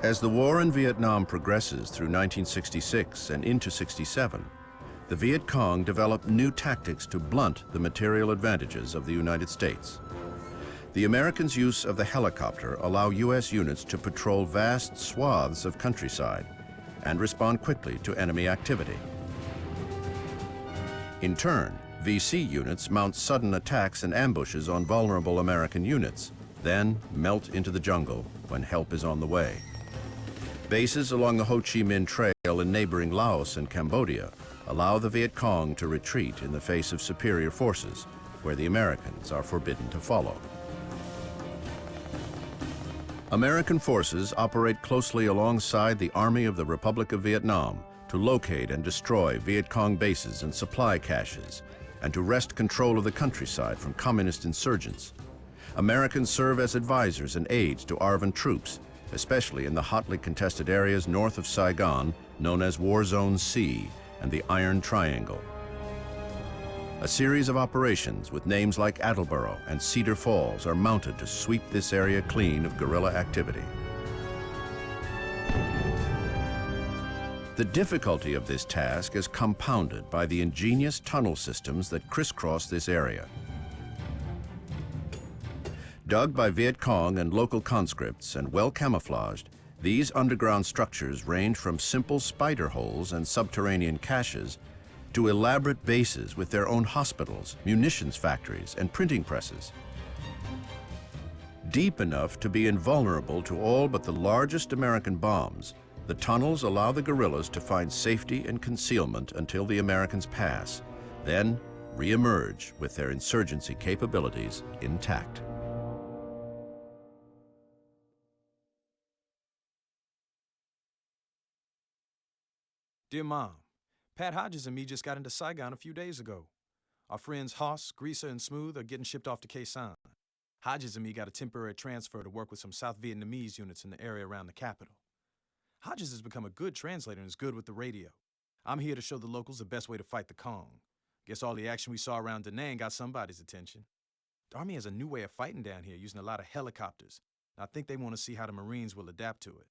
As the war in Vietnam progresses through 1966 and into '67, the Viet Cong developed new tactics to blunt the material advantages of the United States. The Americans' use of the helicopter allow U.S. units to patrol vast swaths of countryside and respond quickly to enemy activity. In turn, VC units mount sudden attacks and ambushes on vulnerable American units, then melt into the jungle when help is on the way. Bases along the Ho Chi Minh Trail in neighboring Laos and Cambodia allow the Viet Cong to retreat in the face of superior forces, where the Americans are forbidden to follow. American forces operate closely alongside the Army of the Republic of Vietnam to locate and destroy Viet Cong bases and supply caches, and to wrest control of the countryside from communist insurgents. Americans serve as advisors and aides to ARVN troops, especially in the hotly contested areas north of Saigon, known as War Zone C and the Iron Triangle. A series of operations with names like Attleboro and Cedar Falls are mounted to sweep this area clean of guerrilla activity. The difficulty of this task is compounded by the ingenious tunnel systems that crisscross this area. Dug by Viet Cong and local conscripts and well camouflaged, these underground structures range from simple spider holes and subterranean caches to elaborate bases with their own hospitals, munitions factories, and printing presses. Deep enough to be invulnerable to all but the largest American bombs, the tunnels allow the guerrillas to find safety and concealment until the Americans pass, then re-emerge with their insurgency capabilities intact. Dear Mom, Pat Hodges and me just got into Saigon a few days ago. Our friends Hoss, Greaser, and Smooth are getting shipped off to Khe Sanh. Hodges and me got a temporary transfer to work with some South Vietnamese units in the area around the capital. Hodges has become a good translator and is good with the radio. I'm here to show the locals the best way to fight the Cong. Guess all the action we saw around Da Nang got somebody's attention. The Army has a new way of fighting down here using a lot of helicopters. I think they want to see how the Marines will adapt to it.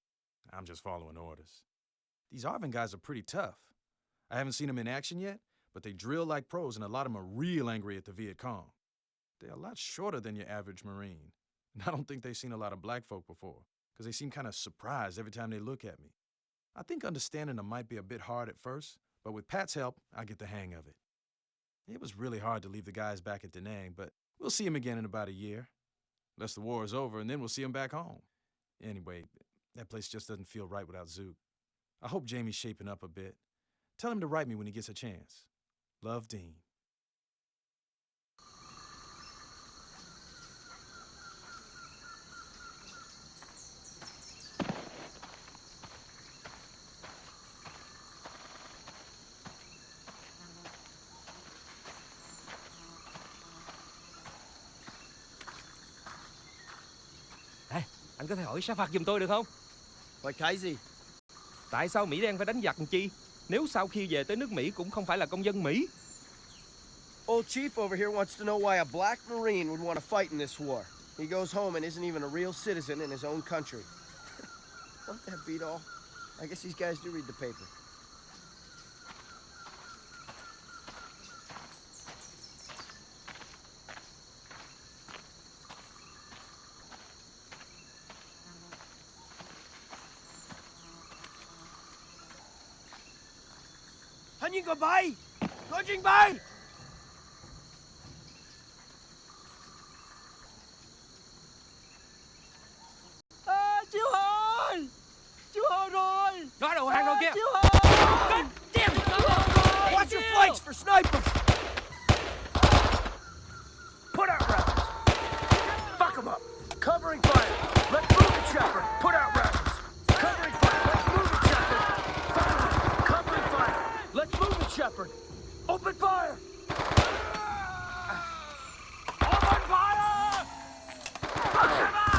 I'm just following orders. These ARVN guys are pretty tough. I haven't seen them in action yet, but they drill like pros and a lot of them are real angry at the Viet Cong. They're a lot shorter than your average Marine. And I don't think they've seen a lot of black folk before, because they seem kind of surprised every time they look at me. I think understanding them might be a bit hard at first, but with Pat's help, I get the hang of it. It was really hard to leave the guys back at Da Nang, but we'll see them again in about a year. Unless the war is over, and then we'll see them back home. Anyway, that place just doesn't feel right without Zook. I hope Jamie's shaping up a bit. Tell him to write me when he gets a chance. Love, Dean. Này, anh có thể hỏi sa phạt giùm tôi được không? Hỏi cái gì? Tại sao Mỹ đen phải đánh giặc làm chi? Nếu sau khi về tới nước Mỹ cũng không phải là công dân Mỹ. Old Chief over here wants to know why a black Marine would want to fight in this war. He goes home and isn't even a real citizen in his own country. Won't that beat all? I guess these guys do read the paper. Anh nhìn có bay! Có trình bay! À, chiếu hồi! Chiếu hồi rồi! Nó đầu hàng rồi kìa! Chiếu hồi! Watch your flanks for snipers! Put out rounds! Fuck them up! Covering fire! Let's move the chopper! Put out rounds! Covering fire! Let's move the chopper! Fuck them up! Covering fire! Let's move the chopper! Open fire! Open fire! Fuck them up!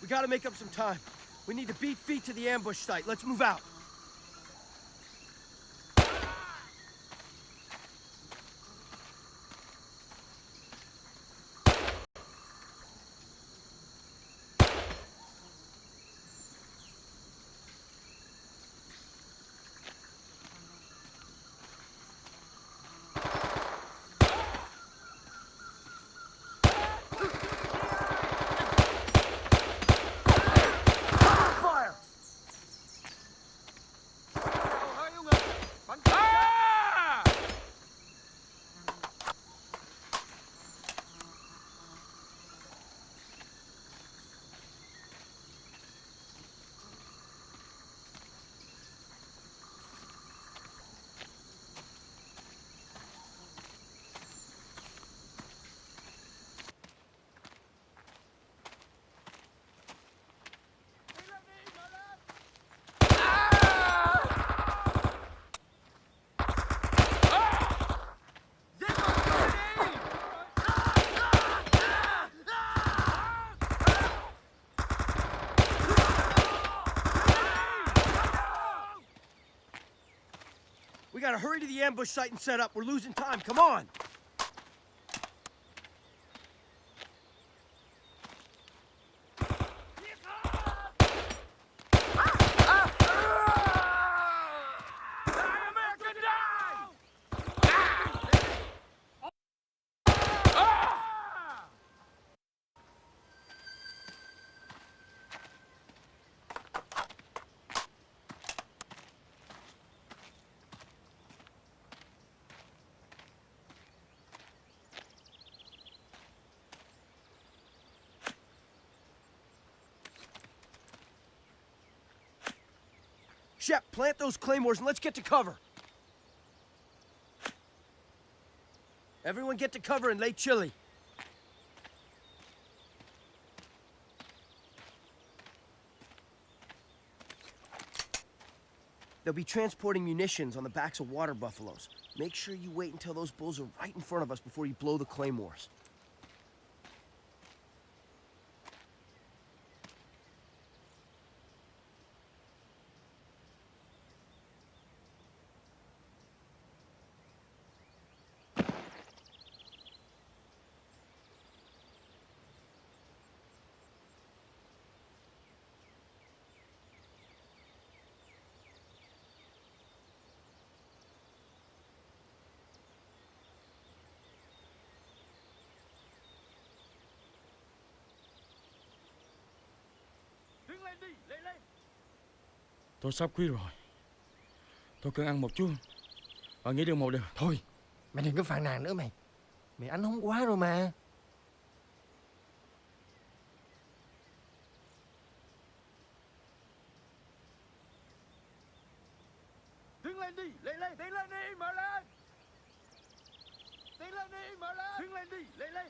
gotta make up some time. We need to beat feet to the ambush site. Let's move out. Fire! We gotta hurry to the ambush site and set up. We're losing time. Come on! Shep, plant those claymores and let's get to cover. Everyone get to cover and lay chili. They'll be transporting munitions on the backs of water buffaloes. Make sure you wait until those bulls are right in front of us before you blow the claymores. Tôi sắp khuya rồi. Tôi cần ăn một chút. Bạn nghĩ được một điều. Thôi, Mày đừng có phàn nàn nữa mày. Mày ăn hóng quá rồi mà. Tiến lên đi, lê lên, tiến lên đi, mở lên. Tiến lên đi, mở lên. Tiến lên đi, lê lên.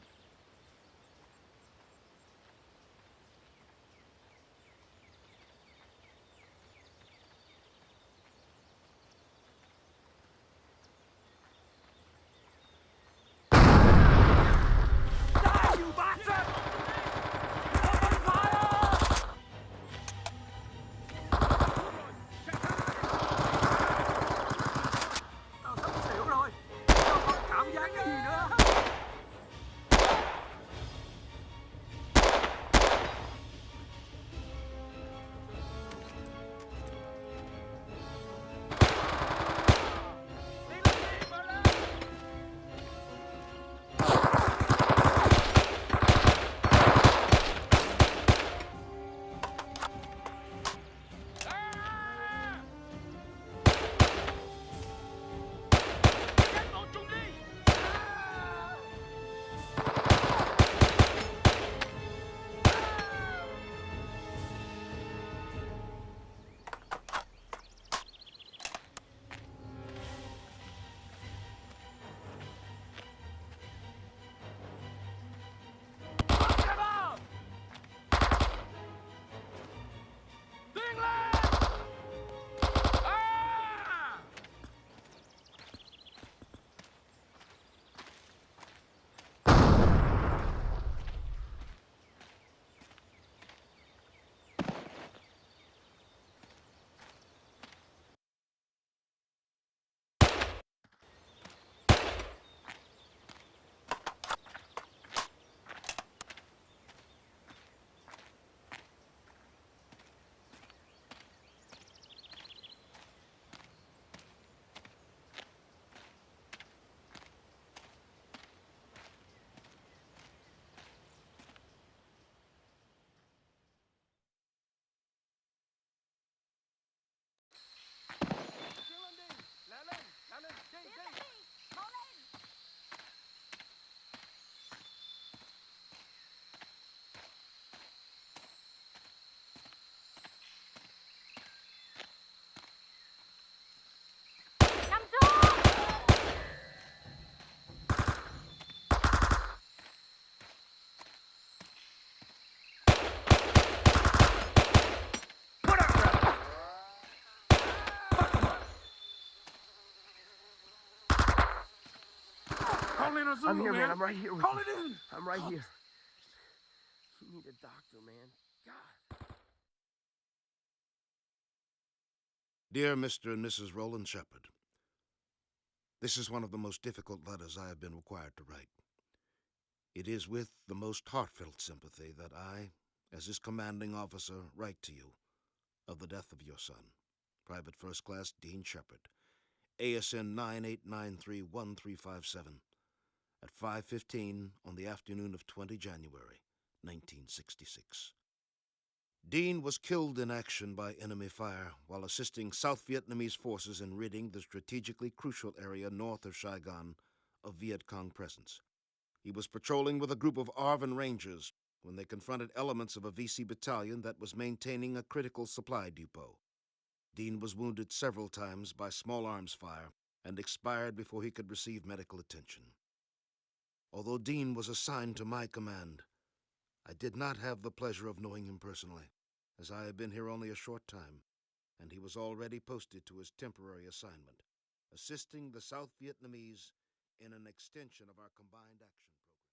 Call in a Zulu, I'm here, man. man. I'm right here with Call you. it in. I'm right here. You need a doctor, man. God. Dear Mr. and Mrs. Roland Shepard, this is one of the most difficult letters I have been required to write. It is with the most heartfelt sympathy that I, as his commanding officer, write to you of the death of your son, Private First Class Dean Shepard, ASN 98931357, at 5:15 on the afternoon of 20 January, 1966. Dean was killed in action by enemy fire while assisting South Vietnamese forces in ridding the strategically crucial area north of Saigon of Viet Cong presence. He was patrolling with a group of ARVN Rangers when they confronted elements of a VC battalion that was maintaining a critical supply depot. Dean was wounded several times by small arms fire and expired before he could receive medical attention. Although Dean was assigned to my command, I did not have the pleasure of knowing him personally, as I had been here only a short time, and he was already posted to his temporary assignment, assisting the South Vietnamese in an extension of our combined action program.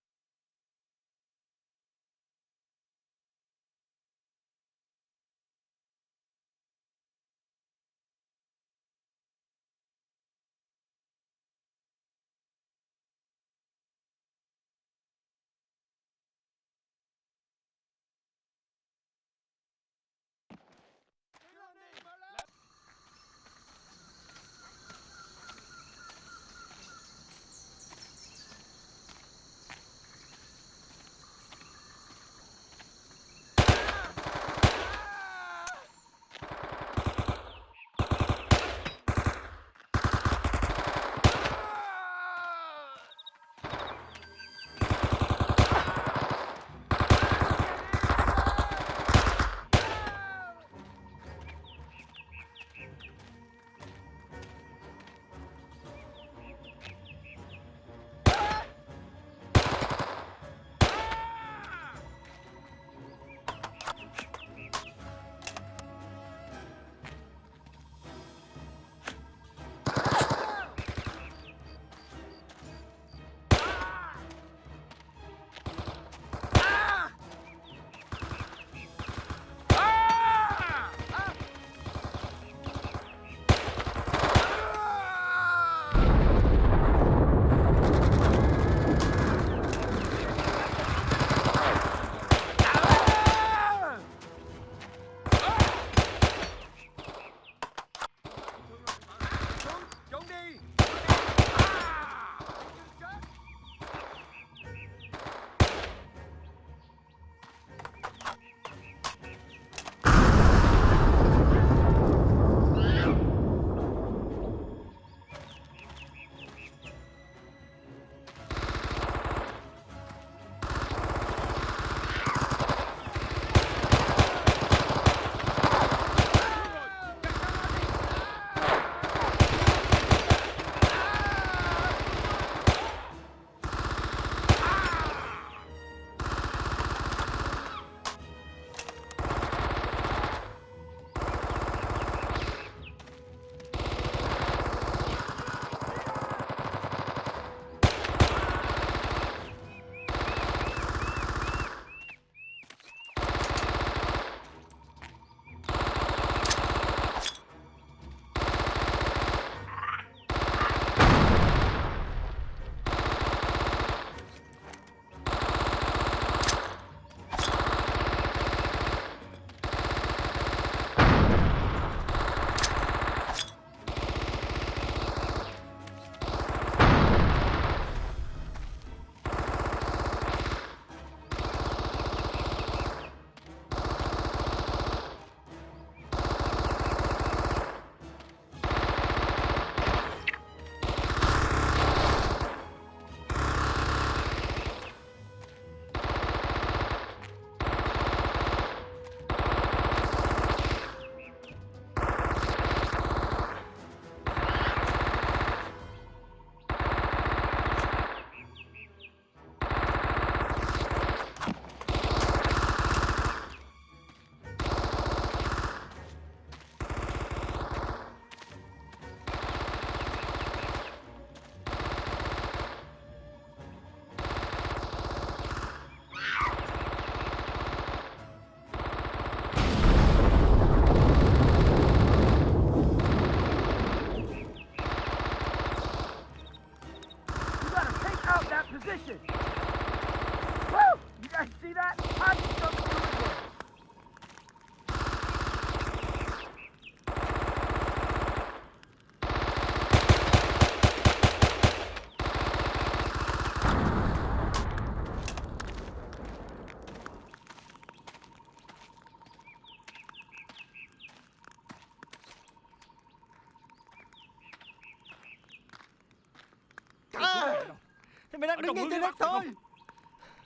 Thì mày đang đứng ngay trên đất thôi.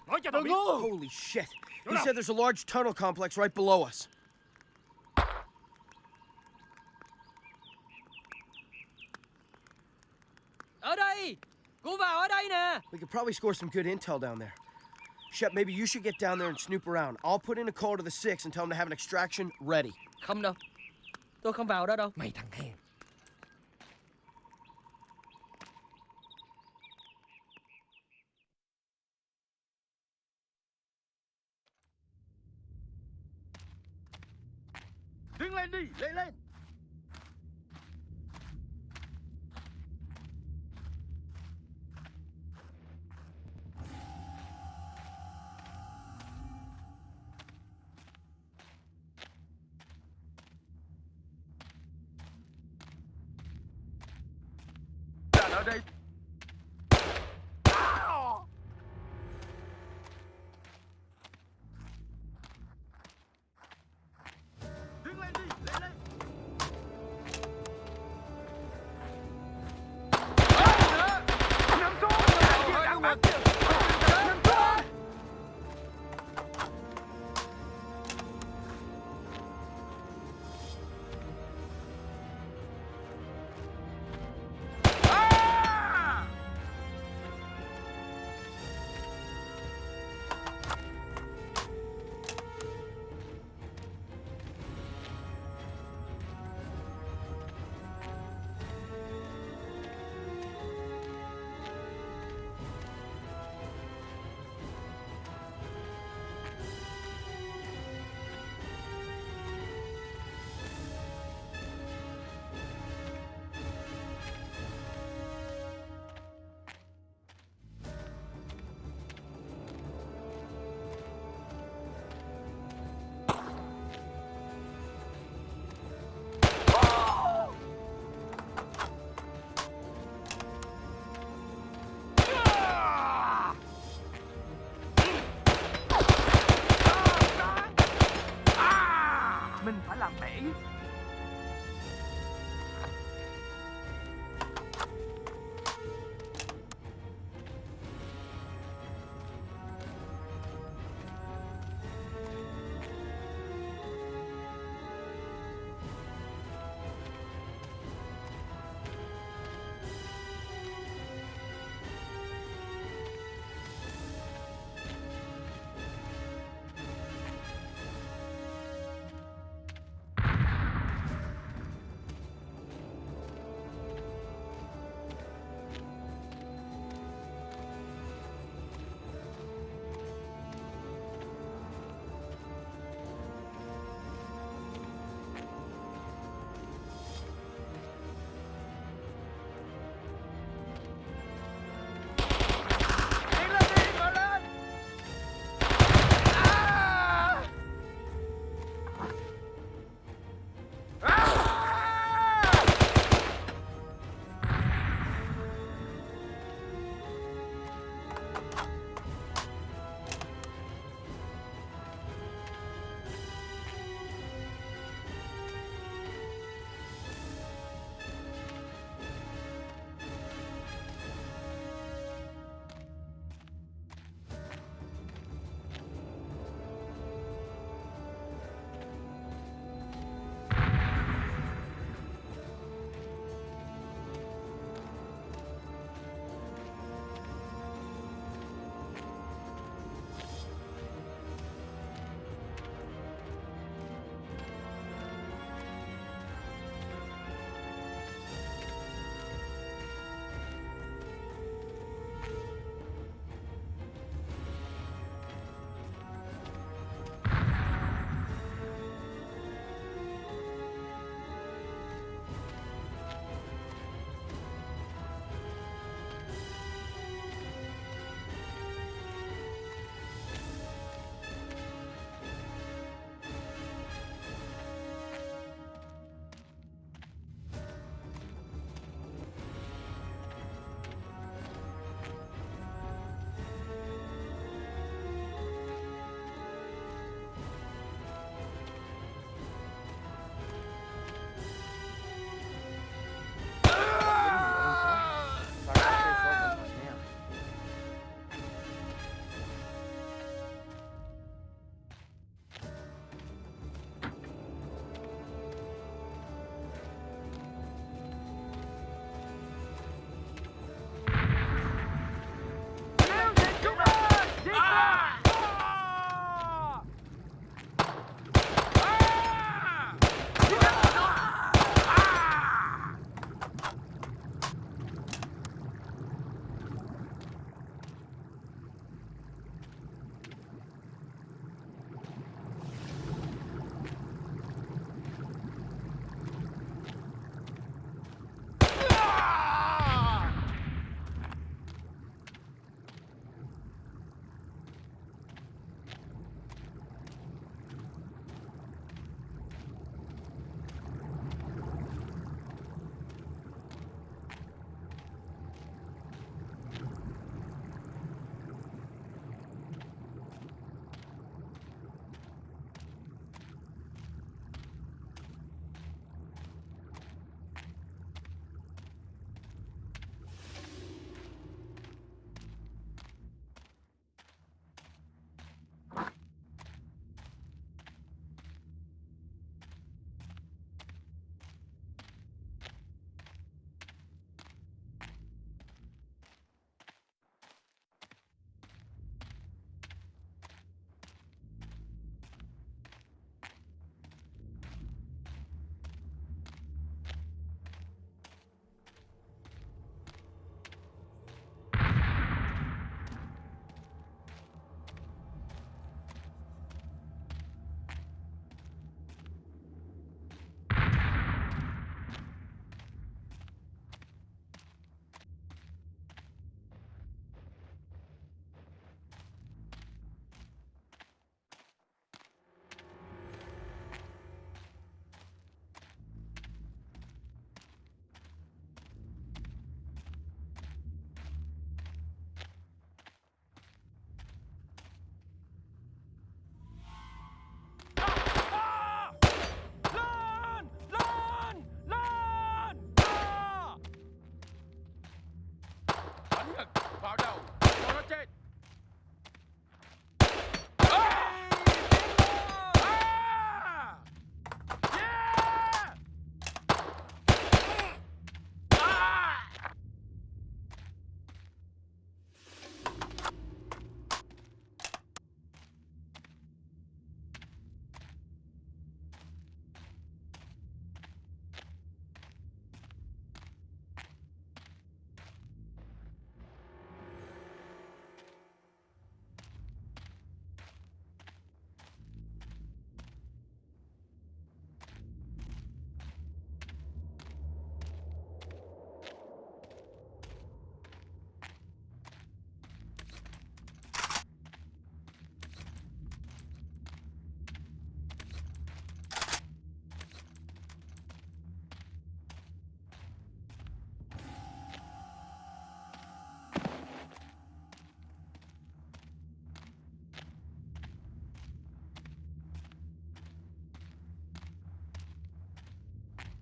Nói cho tao biết. Holy shit. He said there's a large tunnel complex right below us. Ở đây. Cô vào ở đây nè. We could probably score some good intel down there. Shep, maybe you should get down there and snoop around. I'll put in a call to the Six and tell them to have an extraction ready. Không đâu. Tôi không vào đó đâu. Mày thằng hèn. Đứng lên đi, lên lên. Đàn ở đây. Đứng lên đi, lên lên. Nằm xuống. Nằm xuống.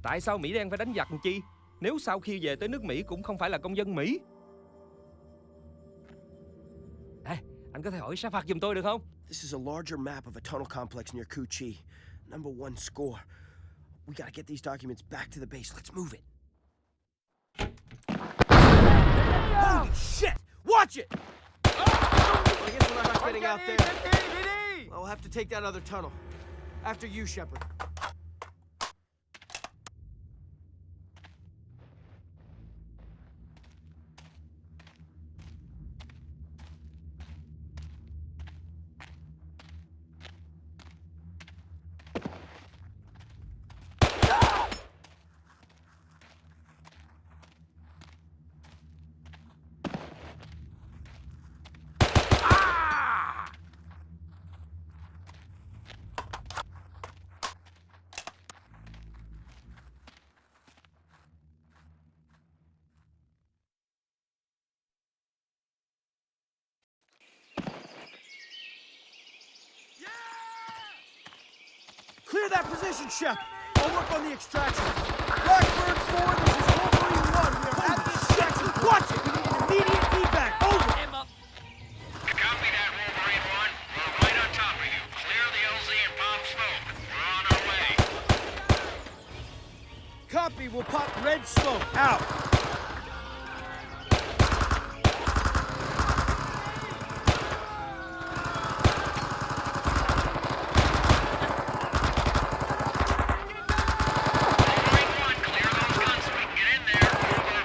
Tại sao Mỹ đen phải đánh giặc làm chi? Nếu sau khi về tới nước Mỹ cũng không phải là công dân Mỹ. Ê, anh có thể hỏi sát phạt giùm tôi được không? This is a larger map of a tunnel complex near Cu Chi. Number 1 score. We gotta get these documents back to the base. Let's move it. Holy shit! Watch it! I guess we're not getting out there. Well, we'll have to take that other tunnel. After you, Shepard. Clear that position, Shep. I'll work on the extraction. Blackbird 4, this is Wolverine 1. We are at the extraction. Watch it! We need an immediate feedback. Over! Copy that, Wolverine 1. We're right on top of you. Clear the LZ and pop smoke. We're on our way. Copy, we'll pop red smoke. Out. Wolverine 1, clear those guns so we can get in there. Over.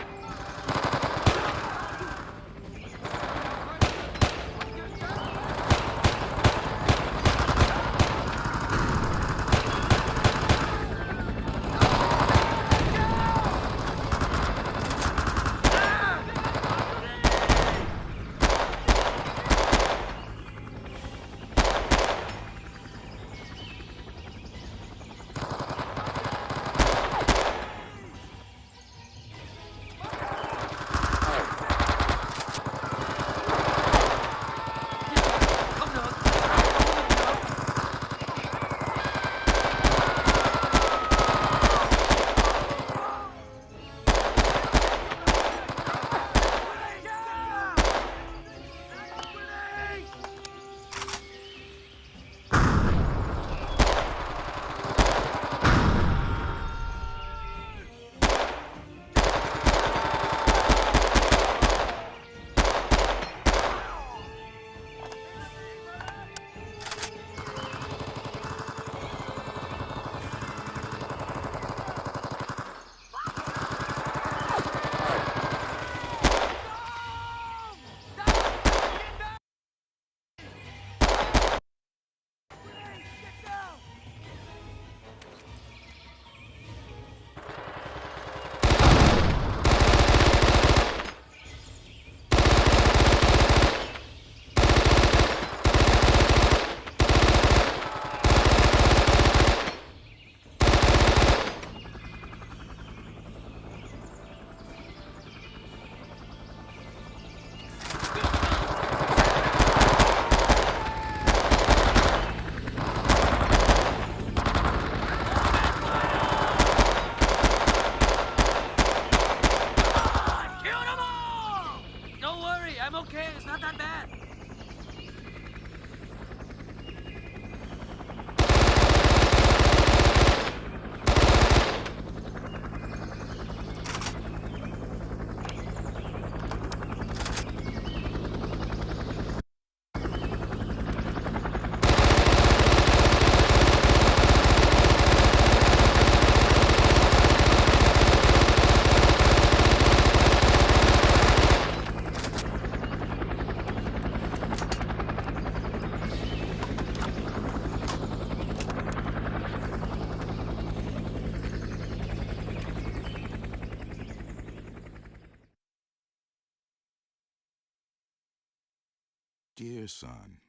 Dear son,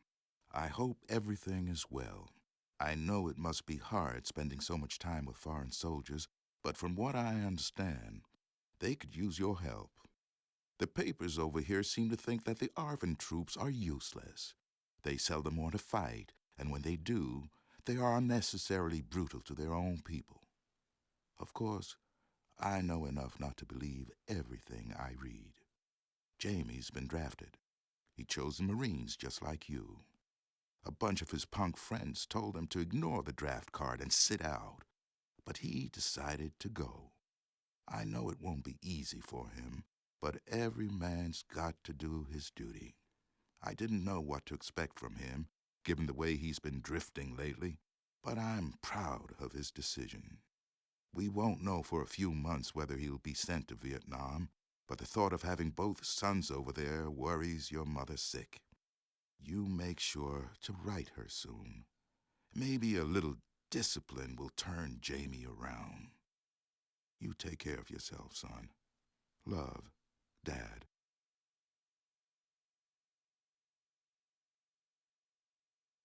I hope everything is well. I know it must be hard spending so much time with foreign soldiers, but from what I understand, they could use your help. The papers over here seem to think that the ARVN troops are useless. They seldom want to fight, and when they do, they are unnecessarily brutal to their own people. Of course, I know enough not to believe everything I read. Jamie's been drafted. He chose the Marines just like you. A bunch of his punk friends told him to ignore the draft card and sit out, but he decided to go. I know it won't be easy for him, but every man's got to do his duty. I didn't know what to expect from him, given the way he's been drifting lately, but I'm proud of his decision. We won't know for a few months whether he'll be sent to Vietnam, but the thought of having both sons over there worries your mother sick. You make sure to write her soon. Maybe a little discipline will turn Jamie around. You take care of yourself, son. Love.